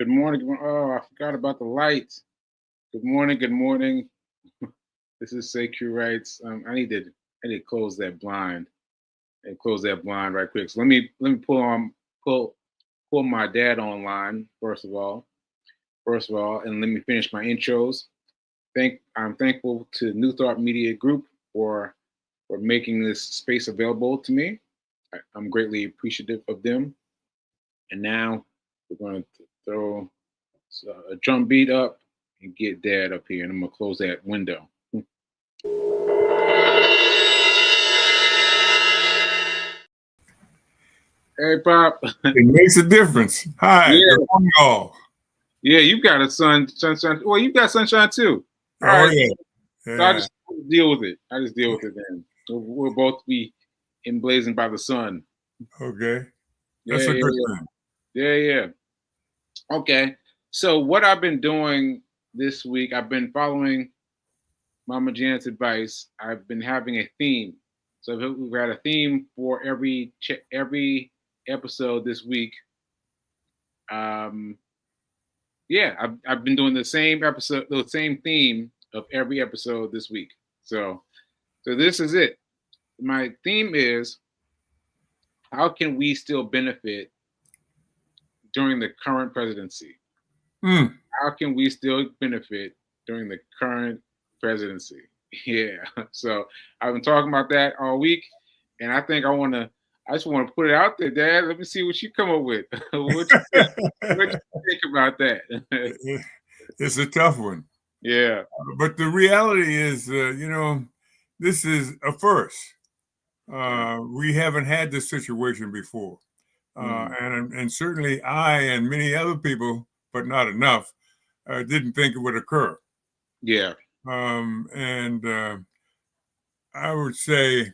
Good morning. Oh, I forgot about the lights. Good morning. Good morning. This is CQ Rights. I need to close that blind and close that blind right quick. So let me pull my dad online first of all, and let me finish my intros. I'm thankful to New Thought Media Group for making this space available to me. I'm greatly appreciative of them. And now we're going to throw a drum beat up and get dad up here, and I'm gonna close that window. Hey, Pop. It makes a difference. Hi, Yeah, good morning, all. yeah, you've got a sunshine. Well, you've got sunshine too. All Oh right, yeah, so I yeah. just deal with it. I just deal with it then. We'll both be emblazoned by the sun. Okay, Yeah, that's a yeah, good yeah, thing. yeah, yeah. Okay. So what I've been doing this week, I've been following Mama Janet's advice. I've been having a theme. So we've got a theme for every episode this week. Um, yeah, I've been doing the same episode, the same theme of every episode this week. So this is it. My theme is, how can we still benefit during the current presidency? Mm. How can we still benefit during the current presidency? Yeah. So I've been talking about that all week, and I just want to put it out there, Dad. Let me see what you come up with. What you think? What you think about that? It's a tough one, Yeah. but the reality is, this is a first. Okay. We haven't had this situation before, Mm. and certainly I and many other people, but not enough, didn't think it would occur. Yeah. And I would say,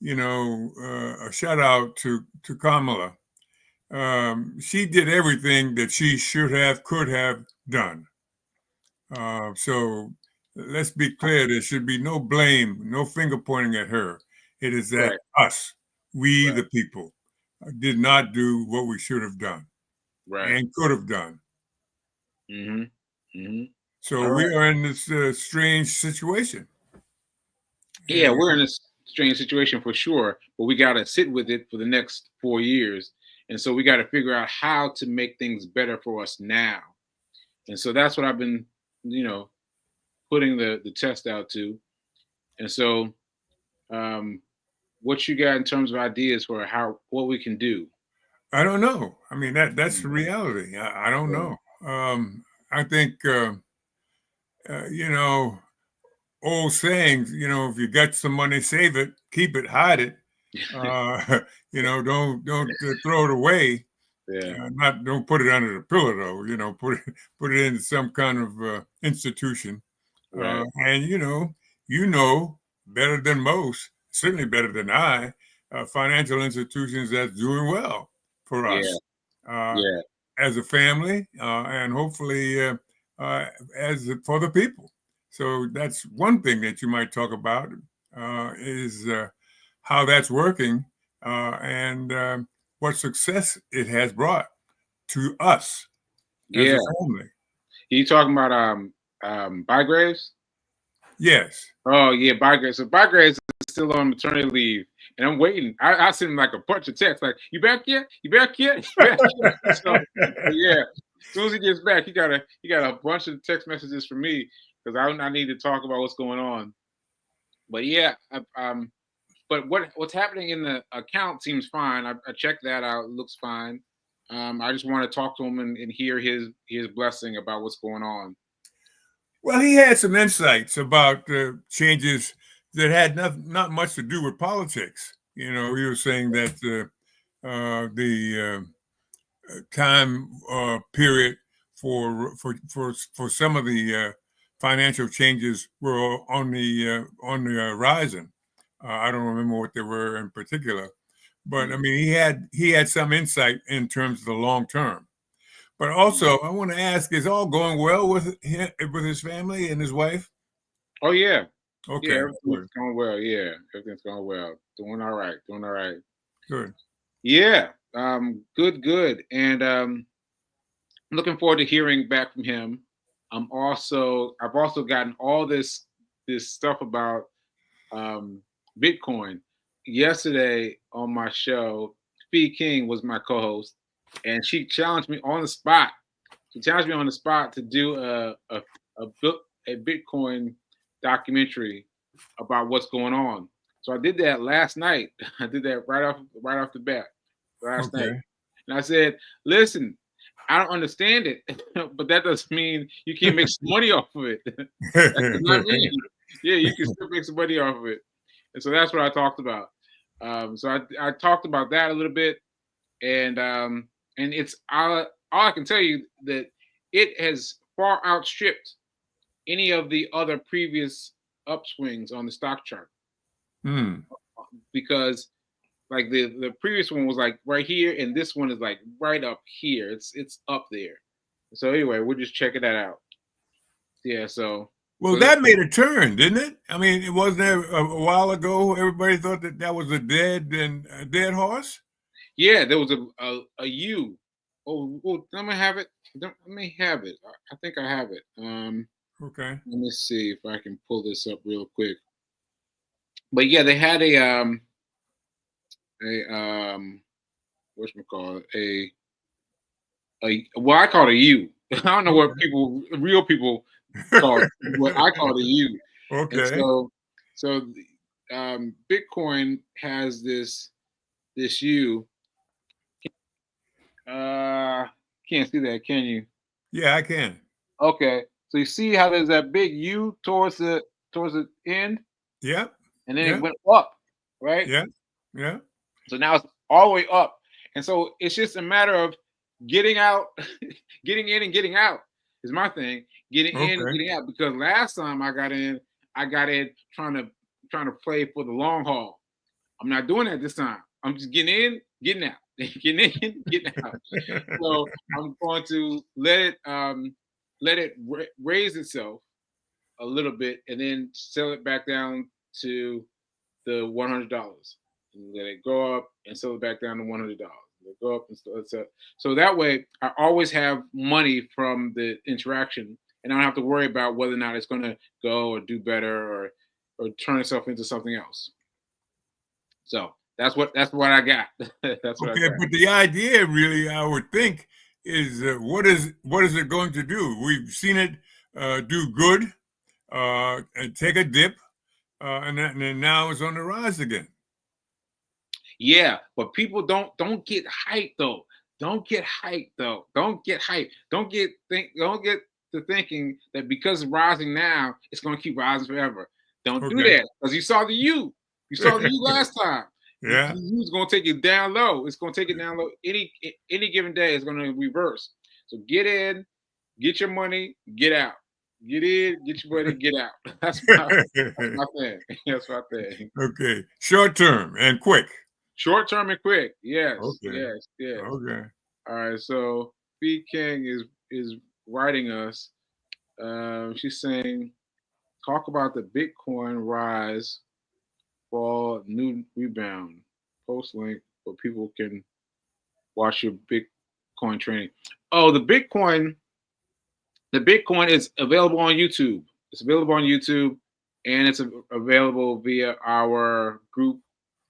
a shout out to Kamala. She did everything that she could have done. So let's be clear, there should be no blame, no finger pointing at her. It is at Right. us, we Right. the people, did not do what we should have done Right. and could have done. Mhm. Mhm. So All we right. are in this strange situation. Yeah, And we're in this strange situation for sure, but we got to sit with it for the next 4 years, and so we got to figure out how to make things better for us now. And so that's what I've been, you know, putting the test out to. And so, um, what you got in terms of ideas for what we can do? I don't know. I mean, that's the Mm. reality. I don't Yeah. know. I think, you know, old sayings, if you got some money, save it, keep it, hide it. Uh, don't throw it away. Yeah. Not don't put it under the pillow though. Put it in some kind of institution. Right. And you know better than most, certainly better than I, financial institutions that's doing well for Yeah. us uh, Yeah. as a family, and hopefully uh, as for the people. So that's one thing that you might talk about is how that's working and what success it has brought to us as Yeah. a family. You talking about Bygraves? Yes. Oh yeah, Bygraves. So Bygraves is still on maternity leave, and I'm waiting. I sent him like a bunch of texts, like, "You back yet? You back yet? You back yet?" So yeah, as soon as he gets back, he got a bunch of text messages for me because I need to talk about what's going on. But yeah, but what's happening in the account seems fine. I checked that out; it looks fine. I just want to talk to him and hear his blessing about what's going on. Well, he had some insights about changes that had not much to do with politics. He was saying that the time period for some of the financial changes were on the horizon. I don't remember what they were in particular, but I Mm. mean, he had some insight in terms of the long term. But also, I want to ask: is all going well with his family and his wife? Oh yeah, yeah, Okay, everything's good, going well. Yeah, everything's going well. Doing all right. Doing all right. good. Yeah. Good. Good. And I'm looking forward to hearing back from him. I've also gotten all this stuff about um, Bitcoin. Yesterday on my show, Fee King was my co-host, and she challenged me on the spot. She challenged me on the spot to do a Bitcoin documentary about what's going on. So I did that last night. I did that right off the bat last night, Okay. and I said, "Listen, I don't understand it, but that doesn't mean you can't make some money off of it. That does not mean, yeah, you can still make some money off of it." And so that's what I talked about. So I talked about that a little bit, and it's all I can tell you that it has far outstripped any of the other previous upswings on the stock chart Hmm. because like the previous one was like right here and this one is like right up here. It's up there. So anyway, we're just checking that out. Yeah, Well, so that, that made a turn, didn't it? I mean, it wasn't there a while ago. Everybody thought that that was a dead horse. yeah, there was a U. Oh, well, let me have it. Let me have it. I think I have it. Okay. Let me see if I can pull this up real quick. But yeah, they had a what's call it a well, I call it a U. I don't know what real people call it, but I call it a U. And Okay. so Bitcoin has this U. Uh, can't see that, can you? Yeah, I can. Okay, so you see how there's that big U towards the end, Yeah. and then it Yeah. went up, right? Yeah. Yeah. So now it's all the way up, and so it's just a matter of getting out, getting in and getting out is my thing. Getting in and Okay. getting out because last time I got in trying to play for the long haul. I'm not doing that this time. I'm just getting in, getting out, getting in, getting out. So I'm going to let it raise itself a little bit and then sell it back down to the $100 and let it go up and sell it back down to $100. Go up and so that way I always have money from the interaction and I don't have to worry about whether or not it's going to go or do better or turn itself into something else. So that's what I got. That's what I Okay, got. but the idea really, I would think, is what is it going to do? We've seen it do good and take a dip, and then now it's on the rise again. Yeah, but people don't get hyped though. Don't get hyped though. Don't get hyped. Don't get to thinking that because it's rising now, it's gonna keep rising forever. Don't do Okay. that. Because you saw the U. You saw the U last time. The Yeah. U is gonna take it down low. It's gonna take it down low. Any given day is gonna reverse. So get in, get your money, get out. Get in, get your money, get out. That's my thing. That's my thing. Okay. Short term and quick. Short term and quick. Yes, Okay. yes, yes. Okay. All right. So B King is writing us. She's saying, talk about the Bitcoin rise, fall, new rebound. Post link where people can watch your Bitcoin training. Oh, the Bitcoin is available on YouTube. It's available on YouTube, and it's available via our group.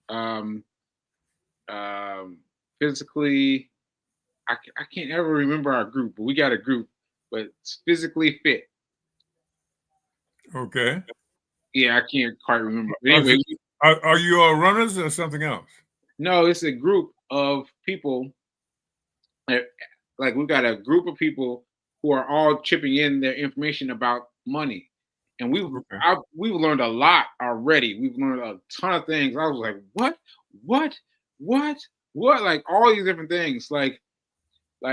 Um, Physically, I can't ever remember our group, but we got a group, but it's physically fit. Okay. Yeah, I can't quite remember. But Are, anyway, are you all runners or something else? no, it's a group of people. uh, Like we've got a group of people who are all chipping in their information about money, and Okay. we've learned a lot already. We've learned a ton of things. I was like, what, what, what? Like all these different things. Like I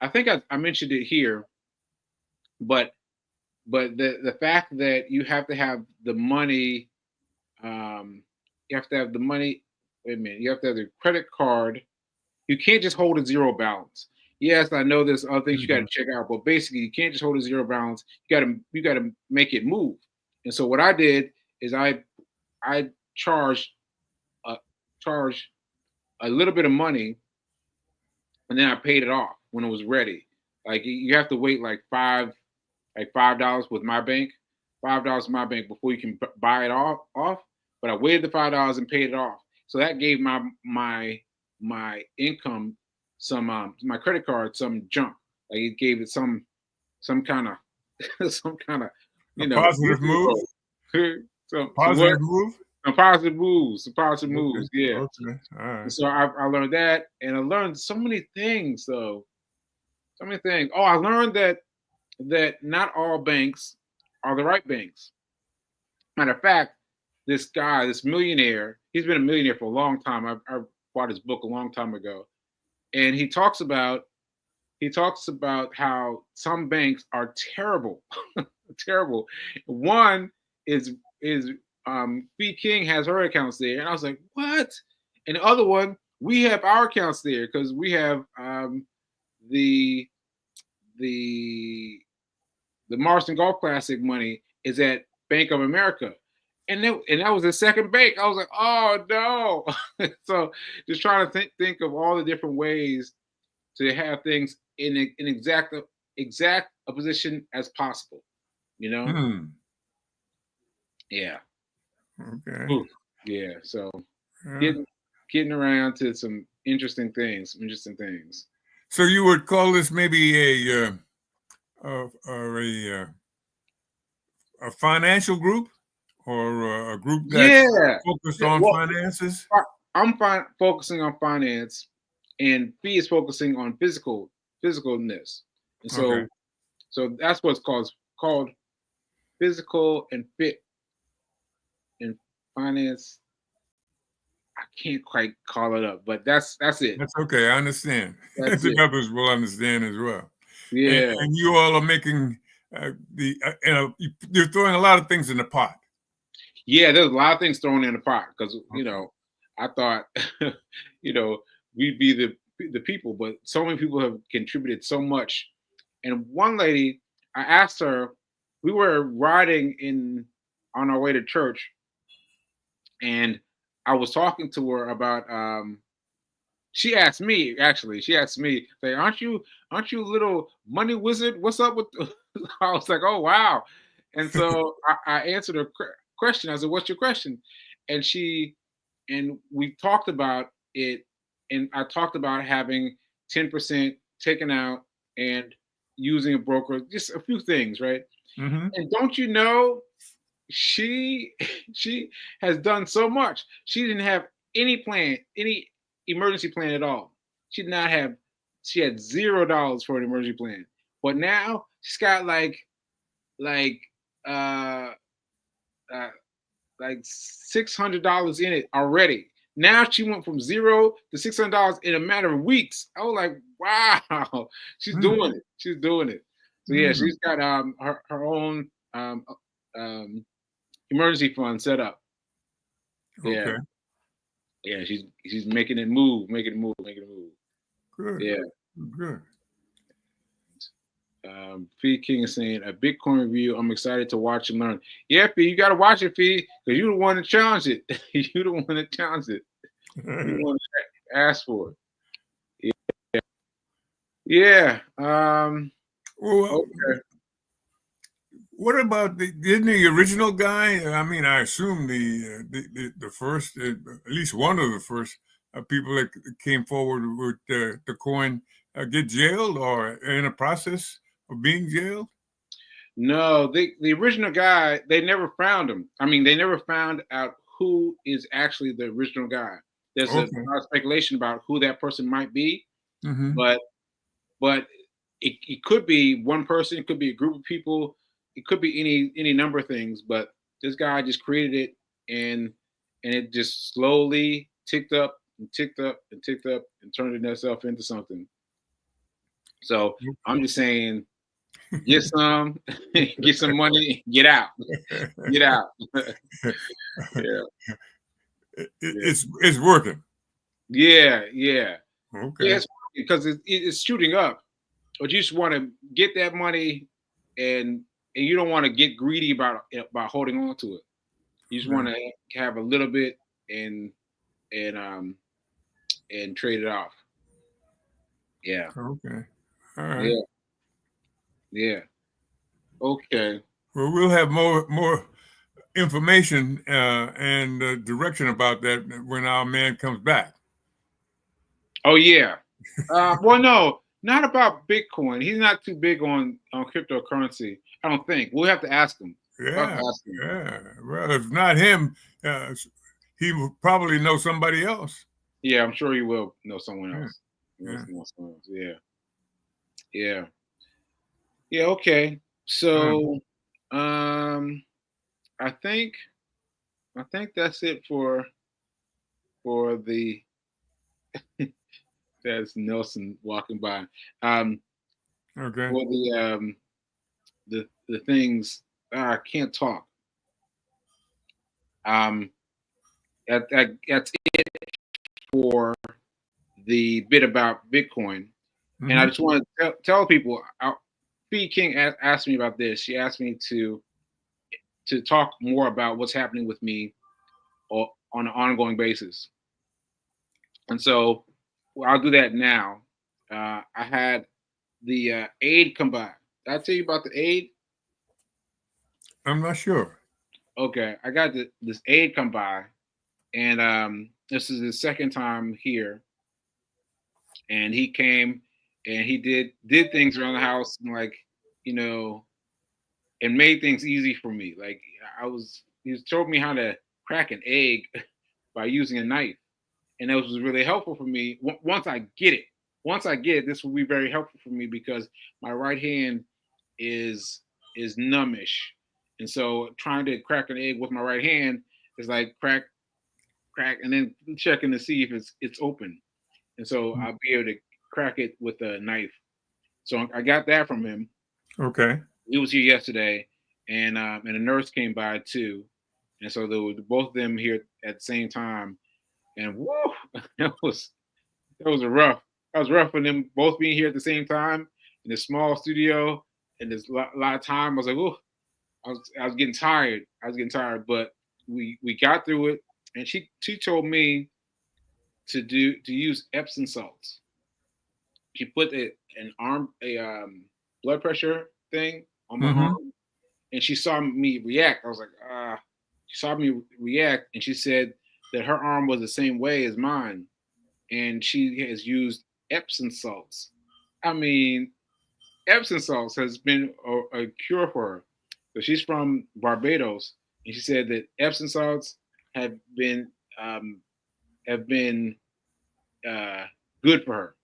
think I mentioned it here, but the fact that you have to have the money, um, you have to have the money. Wait a minute, you have to have the credit card. You can't just hold a zero balance. Yes, I know there's other things you got to Mhm. check out, but basically you can't just hold a zero balance. You got to make it move. And so what I did is I uh, charged a little bit of money, and then I paid it off. when it was ready. Like you have to wait like $5 with my bank, $5 with my bank before you can buy it off. But I waited the $5 and paid it off. So that gave my income some my credit card some jump. Like it gave it some kind of some kind of A you know positive move. some what Positive move. some positive Okay. moves. Yeah. Okay. All And right. so I learned that, and I learned so many things though. So many things. Oh, I learned that not all banks are the right banks. Matter of fact, this guy, this millionaire, he's been a millionaire for a long time. I bought his book a long time ago, and he talks about how some banks are terrible, terrible. One is Fee King has her accounts there, and I was like, what? And the other one, we have our accounts there because we have the the the Marston Golf Classic money is at Bank of America. And that was the second bank. I was like, oh no. So just trying to think of all the different ways to have things in exact a position as possible. You know? Hmm. Yeah. Okay. Ooh, yeah. So Yeah. getting getting around to some interesting things. Interesting things. So you would call this maybe a financial group or a group that's Yeah. focused Yeah, on well, finances? I'm focusing on finance, and Fee is focusing on physicalness, and Okay. so that's what's called physical and fit and finance. I can't quite call it up, but that's it. That's okay. I understand. That's The it. others will understand as well. Yeah, And you all are making you're throwing a lot of things in the pot. yeah. There's a lot of things thrown in the pot because Okay. I thought we'd be the people, but so many people have contributed so much. And one lady, I asked her, we were riding in on our way to church, and I was talking to her about she asked me actually, she asked me, say, aren't you a little money wizard? What's up with I was like, oh wow. And so I answered her question. I said, what's your question? And we talked about it, and I talked about having 10% taken out and using a broker, just a few things, right? Hmm. And don't you know, she she has done so much. She didn't have any plan, any emergency plan at all. She did not have. She had $0 for an emergency plan, but now she's got like uh, uh like $600 in it already. Now she went from 0 to $600 in a matter of weeks. I was like, wow, she's Hmm. doing it. She's doing it. So yeah, Hmm. she's got her own um emergency fund set up. Yeah, Okay. yeah, she's making it move, making it move, making it move. Good. Yeah. Good. Fee King is saying a Bitcoin review. I'm excited to watch and learn. Yeah, Fee, you gotta watch it, Fee, because you the one that challenged it. You the one that challenged it. You the one that asked for it. Yeah. Well, Okay. what about didn't the original guy? I mean, I assume the first, at least one of the first people that came forward with the coin get jailed or in a process of being jailed. No, the original guy, they never found him. I mean, they never found out who is actually the original guy. There's a Okay. lot of speculation about who that person might be, Mm-hmm. but but it could be one person, it could be a group of people, it could be any number of things. But this guy just created it, and it just slowly ticked up and ticked up and ticked up and turned itself into something. So I'm just saying, get some, get some money, get out, get out. Yeah, yeah, It's working. yeah, yeah, yeah. Okay. It's because it's shooting up, but you just want to get that money, and and you don't want to get greedy about holding on to it. You just want Yeah. to have a little bit and and um and trade it off. Yeah, Okay. All right. Yeah. Yeah. Okay. Well, we'll have more information and direction about that when our man comes back. Oh yeah. Well, no, not about Bitcoin. He's not too big on cryptocurrency. I don't think. We'll have to ask him. We'll have Yeah, to ask him. yeah. Well, if not him, uh, he will probably know somebody else. Yeah, I'm sure he will know someone Yeah, else. He yeah. must know someone else. Yeah. Yeah. Yeah. Okay. Uh, So, um, I think I think that's it for the that's Nelson walking by. Um, okay. for the things I can't talk. Um, that's it for the bit about Bitcoin. And I Hmm. just want to tell people. Fee King asked me about this. She asked me to talk more about what's happening with me on an ongoing basis. And so I'll do that now. I had the aide come by. Did I tell you about the aide? I'm not sure. Okay, I got this aide come by, and this is the second time here. And he came and he did things around the house and like you know and made things easy for me. Like he showed me how to crack an egg by using a knife, and that was really helpful for me. Once I get it, this will be very helpful for me because my right hand is numbish, and so trying to crack an egg with my right hand is like crack, and then checking to see if it's open, and so I'll be able to crack it with a knife. So I got that from him. Okay. He was here yesterday, and a nurse came by too, and so there were both of them here at the same time, and whoa, that was that was a rough. That was rough for them both being here at the same time in a small studio, and there's a lot of time. I was like, oh, I was getting tired. I was getting tired, but we got through it, and she told me to use Epsom salts. She put a blood pressure thing on my Hmm. arm, and she saw me react. I was like, she saw me react, and she said that her arm was the same way as mine, and she has used Epsom salts. I mean, Epsom salts has been a cure for her. So she's from Barbados, and she said that Epsom salts have been um, have been uh, good for her.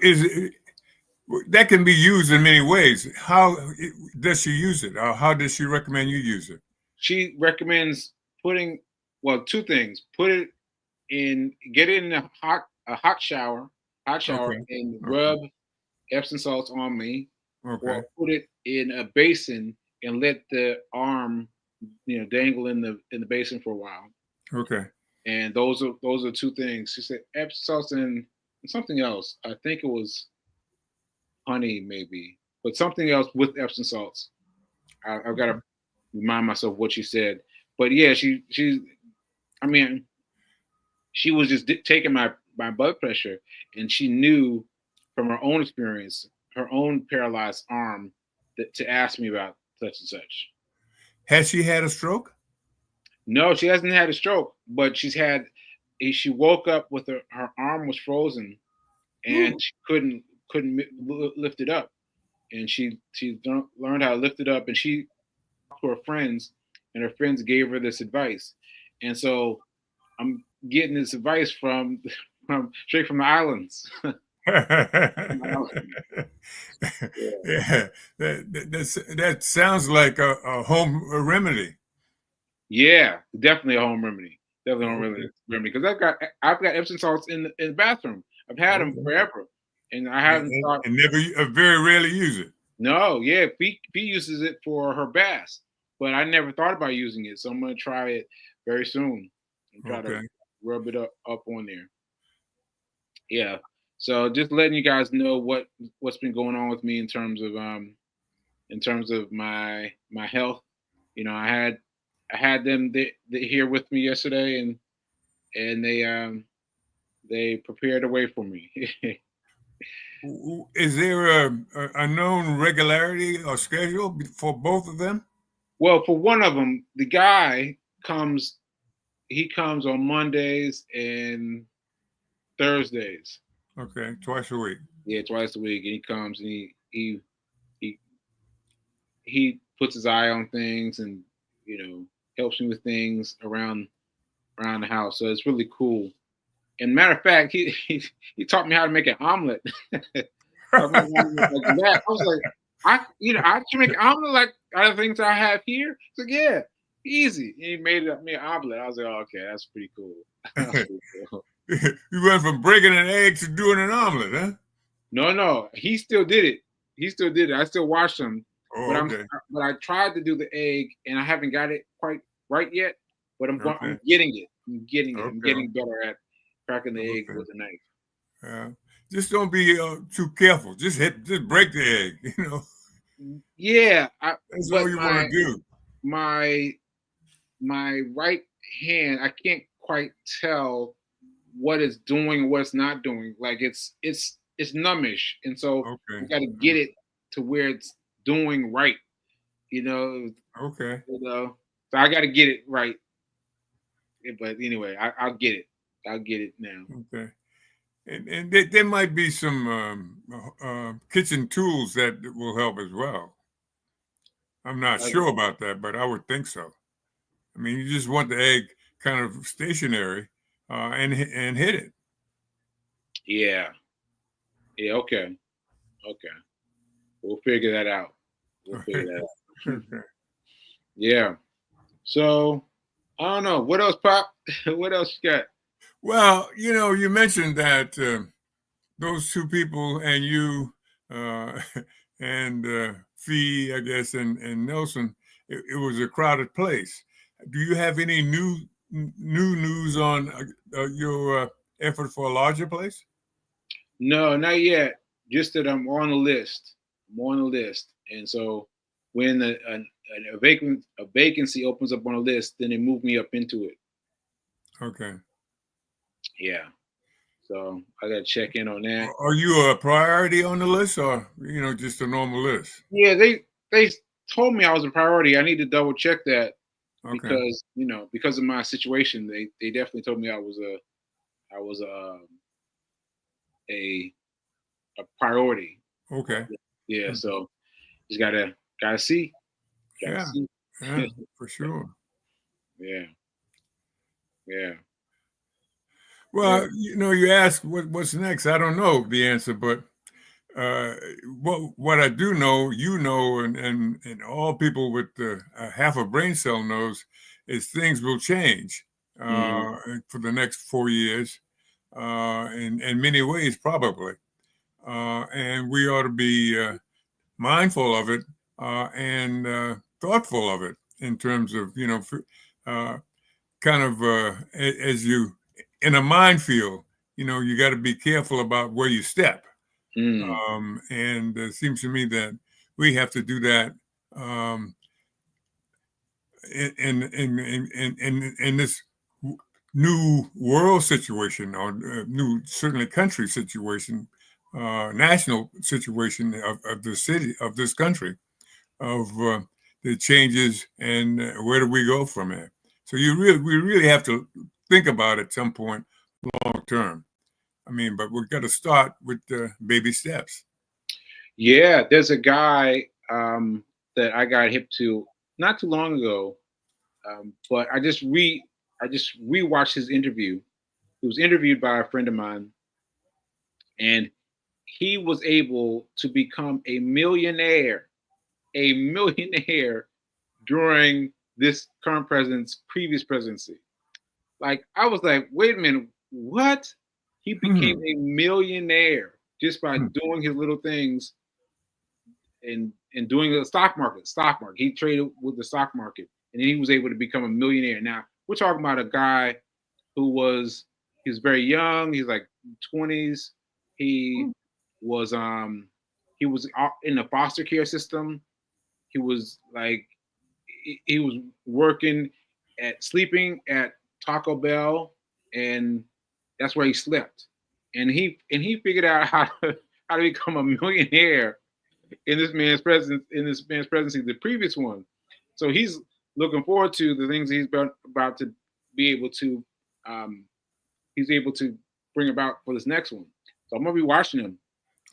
Is that can be used in many ways. How does she use it, or how does she recommend you use it? She recommends putting two things: put it get it in a hot shower, Okay. and Okay. rub Epsom salts on me, or Okay. put it in a basin and let the arm, dangle in the basin for a while. Okay. And those are two things. She said Epsom salts and something else. I think it was honey, maybe, but something else with Epsom salts. I've got to remind myself what she said. But yeah, she. I mean, she was just taking my blood pressure, and she knew from her own experience, her own paralyzed arm, to ask me about such and such. Has she had a stroke? No, she hasn't had a stroke, but she woke up with her arm was frozen, and Ooh. she couldn't lift it up, and she learned how to lift it up, and she talked to her friends, and her friends gave her this advice, and so I'm getting this advice from from straight from the islands. Yeah, that sounds like a home remedy. Yeah, definitely a home remedy. Definitely a home Okay. remedy because I've got Epsom salts in the bathroom. I've had them Okay. forever, and I And, haven't thought. and never, very rarely use it. No, yeah, P uses it for her baths, but I never thought about using it. So I'm gonna try it very soon and try to Okay. rub it up on there. Yeah. So just letting you guys know what's been going on with me in terms of my health. I had them they here with me yesterday, and they prepared a way for me. Is there a known regularity or schedule for both of them? Well, for one of them, the guy comes. He comes on Mondays and Thursdays. Okay, twice a week. Yeah, twice a week, and he comes and he he puts his eye on things and helps me with things around the house. So it's really cool. And matter of fact, he taught me how to make an omelet. Taught me how to make like that. I was like, I can make an omelet like other things I have here. He's like, yeah, easy. And he made me an omelet. I was like, oh, okay, that's pretty cool. That's pretty cool. You went from breaking an egg to doing an omelet, huh? No, he still did it. He still did it. I still watched him, but Oh, okay. I tried to do the egg and I haven't got it quite right yet. But Okay. I'm getting it. I'm getting it. I'm Okay. getting better at cracking the egg Okay. with a knife. Yeah. Just don't be too careful. Just break the egg. Yeah, That's all but you want to do. my my right hand, I can't quite tell what it's doing and what it's not doing. Like it's numbish, and so I Okay. got to get it to where it's doing right. You know, Okay. you know. So I got to get it right. But anyway, I'll get it. I'll get it now. Okay. And there might be some kitchen tools that will help as well. I'm not Uh, sure about that, but I would think so. I mean, you just want the egg kind of stationary and hit it. yeah, yeah. Okay, okay. We'll figure that out. We'll figure that out. Okay. Yeah. So I don't know what else, Pop. What else you got? Well, you mentioned that those two people and you uh, and Fee, I guess, and Nelson, it was a crowded place. Do you have any new news on your effort for a larger place? No, not yet. Just that I'm on the list. I'm on the list, and so when a vacancy opens up on the list, then they move me up into it. Okay. Yeah. So I got to check in on that. Are you a priority on the list, or just a normal list? Yeah, they told me I was a priority. I need to double check that Okay. because because of my situation, they definitely told me I was a a priority. Okay. Yeah. So just gotta see, gotta Yeah. see. Yeah. For sure. Yeah, yeah, yeah. Well, you ask what's next. I don't know the answer, but uh, what I do know, and all people with half a brain cell knows, is things will change Hmm. for the next 4 years in many ways, probably, and we ought to be mindful of it and thoughtful of it in terms of uh, kind of as you in a minefield. You got to be careful about where you step. Mm. And it seems to me that we have to do that um, in this new world situation or new certainly country situation, national situation of the city of this country of the changes and where do we go from there. So we really have to think about it at some point long term. I mean, but we've got to start with baby steps. Yeah, there's a guy that I got hip to not too long ago, but I just rewatched his interview. He was interviewed by a friend of mine, and he was able to become a millionaire during this current president's previous presidency. Like I was like, wait a minute, what? He became Hmm. a millionaire just by Hmm. doing his little things and doing the stock market. Stock market. He traded with the stock market, and then he was able to become a millionaire. Now we're talking about a guy who was he's very young. He's like 20s. He was he was in the foster care system. He was like he was working at sleeping at Taco Bell, and that's where he slept. And he figured out how how to become a millionaire in this man's presence, in this man's presidency, the previous one. So he's looking forward to the things he's about to be able to, um, he's able to bring about for this next one. So I'm gonna be watching him.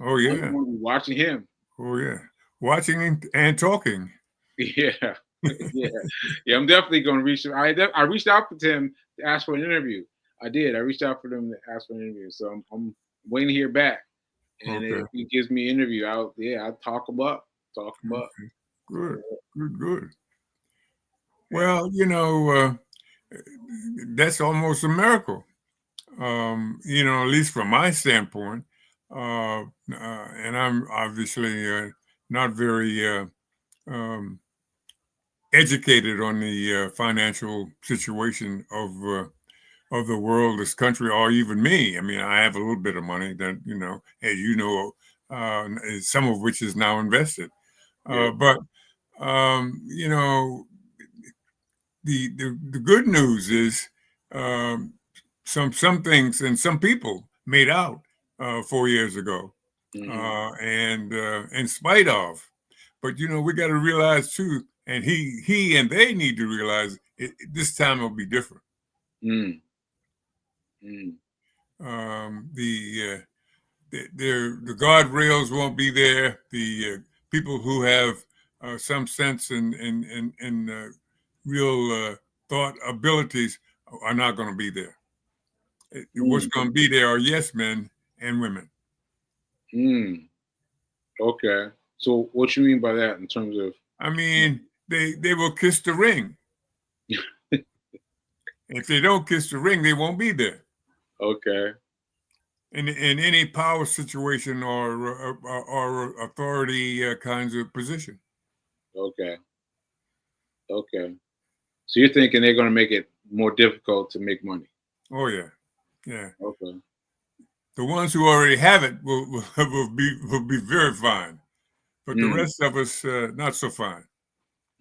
Oh I'm yeah. gonna be watching him. Oh yeah. Watching and talking. Yeah, yeah, yeah. I'm definitely gonna reach. I reached out to him to ask for an interview. I did. I reached out for them to ask for an interview. So I'm waiting to hear back. And Okay. if he gives me an interview, I'll talk him up. Talk him up. Okay. Good. Good. Good. Yeah. Well, that's almost a miracle. At least from my standpoint, and I'm obviously not very um, educated on the financial situation of the world, this country, or even me. I mean, I have a little bit of money that as some of which is now invested. Yeah. But you know, the good news is um, some things and some people made out 4 years ago, Mm-hmm. and in spite of. But we got to realize too, and he and they need to realize this time will be different. Mm. Mm. The guardrails won't be there. The people who have some sense and real thought abilities are not going to be there. What's Mm. going to be there are yes men and women. Mm. Okay. So what you mean by that in terms of? I mean, they will kiss the ring. If they don't kiss the ring, they won't be there. Okay. In any power situation or authority kinds of position. Okay. Okay. So you're thinking they're going to make it more difficult to make money? Oh yeah, yeah. Okay. The ones who already have it will be very fine, but the Mm. rest of us not so fine.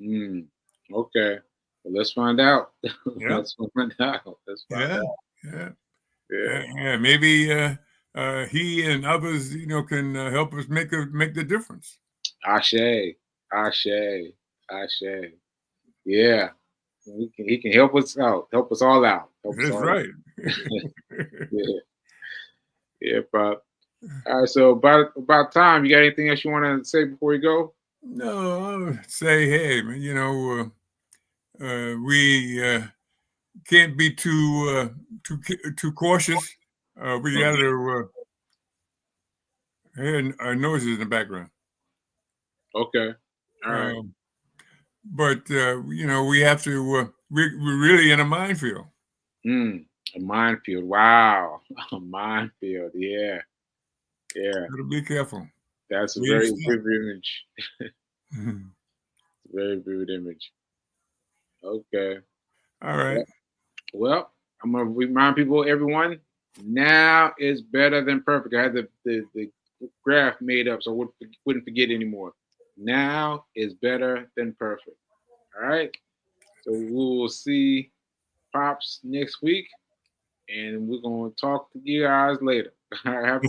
Mm. Okay. Well, let's find out. Yeah, Let's find out. Let's find yeah, out. yeah, Yeah. yeah. Maybe he and others, can help us make the difference. Ashe. Ashe. Ashe. Yeah. He can help us out. Help us all out. Help us That's all right. out. Yeah. Yeah, bro. All right. So about time. You got anything else you want to say before we go? No, I would say, hey, man, we can't be too cautious. We got Okay. to hear noises in the background. Okay. All right. Um, but we have to. We're really in a minefield. Mm, a minefield. Wow. A minefield. Yeah. Yeah. Got to be careful. That's a Where you very step. vivid image. Mhm. Very vivid image. Okay. All right. Well, I'm gonna remind people, everyone, now is better than perfect. I had the graph made up so I wouldn't forget anymore. Now is better than perfect. All right. So we will see Pops next week, and we're gonna talk to you guys later. All right.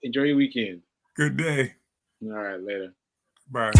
Enjoy your weekend. Good day. All right. Later. Bye.